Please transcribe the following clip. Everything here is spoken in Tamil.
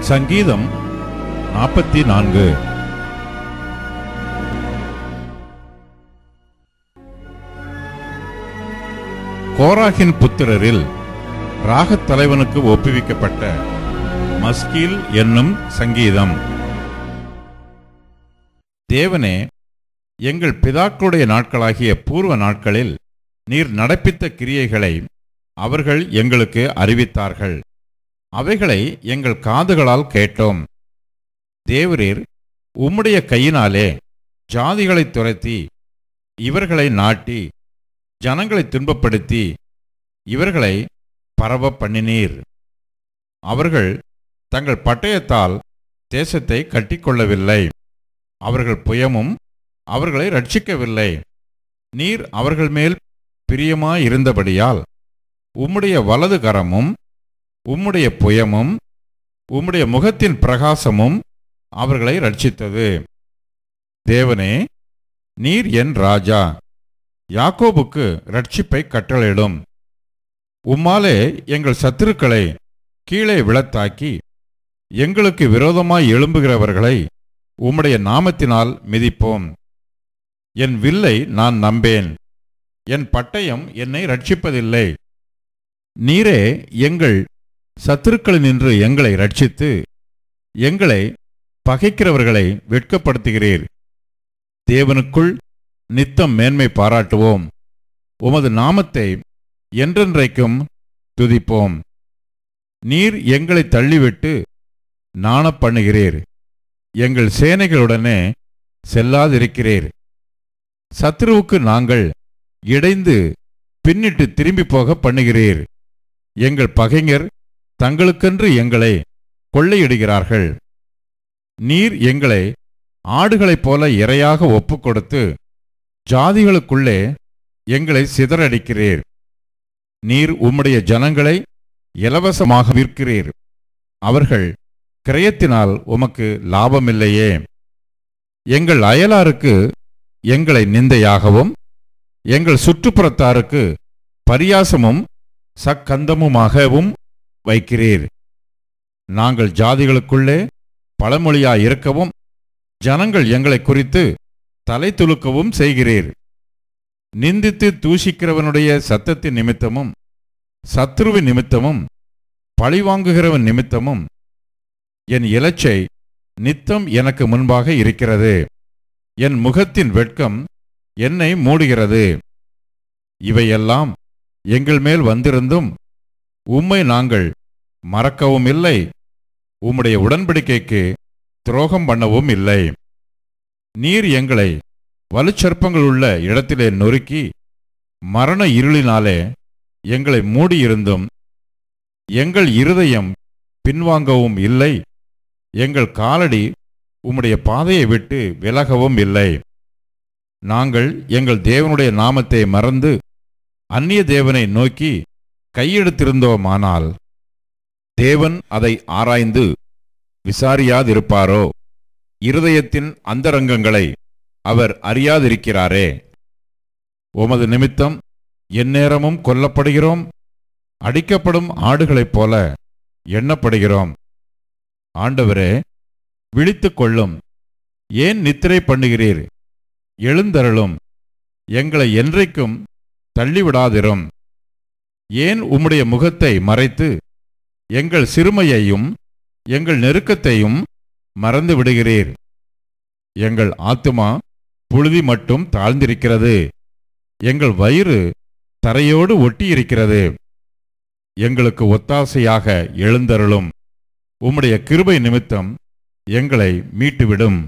சங்கீதம் 44. கோராகின் புத்திரரில் ராகத் தலைவனுக்கு ஒப்புவிக்கப்பட்ட மஸ்கீல் என்னும் சங்கீதம். தேவனே, எங்கள் பிதாக்களுடைய நாட்களாகிய பூர்வ நாட்களில் நீர் நடப்பித்த கிரியைகளை அவர்கள் எங்களுக்கு அறிவித்தார்கள். அவைகளை எங்கள் காதுகளால் கேட்டோம். தேவரீர் உம்முடைய கையினாலே ஜாதிகளை துரத்தி இவர்களை நாட்டி ஜனங்களை துன்பப்படுத்தி இவர்களை பரவ பண்ணினீர். அவர்கள் தங்கள் பட்டயத்தால் தேசத்தை கட்டிக்கொள்ளவில்லை. அவர்கள் புயமும் அவர்களை ரட்சிக்கவில்லை. நீர் அவர்கள் மேல் பிரியமாயிருந்தபடியால் உம்முடைய வலது கரமும் உம்முடைய புயமும் உம்முடைய முகத்தின் பிரகாசமும் அவர்களை ரட்சித்தது. தேவனே, நீர் என் ராஜா, யாக்கோபுக்கு ரட்சிப்பை கட்டளையிடும். உம்மாலே எங்கள் சத்துருக்களை கீழே விழத்தாக்கி எங்களுக்கு விரோதமாய் எழும்புகிறவர்களை உம்முடைய நாமத்தினால் மிதிப்போம். என் வில்லை நான் நம்பேன், என் பட்டயம் என்னை ரட்சிப்பதில்லை. நீரே எங்கள் சத்துருக்களினின்று எங்களை ரட்சித்து எங்களை பகைக்கிறவர்களை வெட்கப்படுத்துகிறீர். தேவனுக்குள் நித்தம் மேன்மை பாராட்டுவோம். உமது நாமத்தை என்றென்றைக்கும் துதிப்போம். நீர் எங்களை தள்ளிவிட்டு நாணப் பண்ணுகிறீர். எங்கள் சேனைகளுடனே செல்லாதிருக்கிறீர். சத்துருவுக்கு நாங்கள் இடைந்து பின்னிட்டு திரும்பி போக பண்ணுகிறீர். எங்கள் பகைஞர் தங்களுக்கென்று எங்களை கொள்ளையிடுகிறார்கள். நீர் எங்களை ஆடுகளைப் போல இரையாக ஒப்புக்கொடுத்து ஜாதிகளுக்குள்ளே எங்களை சிதறடிக்கிறீர். நீர் உம்முடைய ஜனங்களை இலவசமாக விற்கிறீர். அவர்கள் கிரயத்தினால் உமக்கு லாபமில்லையே. எங்கள் அயலாருக்கு எங்களை நிந்தையாகவும் எங்கள் சுற்றுப்புறத்தாருக்கு பரியாசமும் சக்கந்தமுமாகவும் வைக்கிறீர். நாங்கள் ஜாதிகளுக்குள்ளே பழமொழியாயிருக்கவும் ஜனங்கள் எங்களை குறித்து தலை துலுக்கவும் செய்கிறீர். நிந்தித்து தூஷிக்கிறவனுடைய சத்தத்தின் நிமித்தமும் சத்ருவின் நிமித்தமும் பழிவாங்குகிறவன் நிமித்தமும் என் இலச்சை நித்தம் எனக்கு முன்பாக இருக்கிறது. என் முகத்தின் வெட்கம் என்னை மூடுகிறது. இவையெல்லாம் எங்கள் மேல் வந்திருந்தும் உம்மை நாங்கள் மறக்கவும் இல்லை, உம்முடைய உடன்படிக்கைக்கு துரோகம் பண்ணவும் இல்லை. நீர் எங்களை வலுச்சற்பங்களுள்ள இடத்திலே நொறுக்கி மரண இருளினாலே எங்களை மூடியிருந்தும் எங்கள் இருதயம் பின்வாங்கவும் இல்லை. எங்கள் காலடி உம்முடைய பாதையை விட்டு விலகவும் இல்லை. நாங்கள் எங்கள் தேவனுடைய நாமத்தை மறந்து அந்நிய தேவனை நோக்கி கையெடுத்திருந்தோமானால் தேவன் அதை ஆராய்ந்து விசாரியாதிருப்பாரோ? இருதயத்தின் அந்தரங்கங்களை அவர் அறியாதிருக்கிறாரே. உமது நிமித்தம் எந்நேரமும் கொல்லப்படுகிறோம், அடிக்கப்படும் ஆடுகளைப் போல எண்ணப்படுகிறோம். ஆண்டவரே, விழித்துக் கொள்ளும். ஏன் நித்திரை பண்ணுகிறீர்? எழுந்தருளும். எங்களை என்றைக்கும் தள்ளிவிடாதிரும். ஏன் உம்முடைய முகத்தை மறைத்து எங்கள் சிறுமையையும் எங்கள் நெருக்கத்தையும் மறந்து விடுகிறீர்? எங்கள் ஆத்துமா புழுதி மட்டும் தாழ்ந்திருக்கிறது. எங்கள் வயிறு தரையோடு ஒட்டியிருக்கிறது. எங்களுக்கு ஒத்தாசையாக எழுந்தருளும். உம்முடைய கிருபை நிமித்தம் எங்களை மீட்டுவிடும்.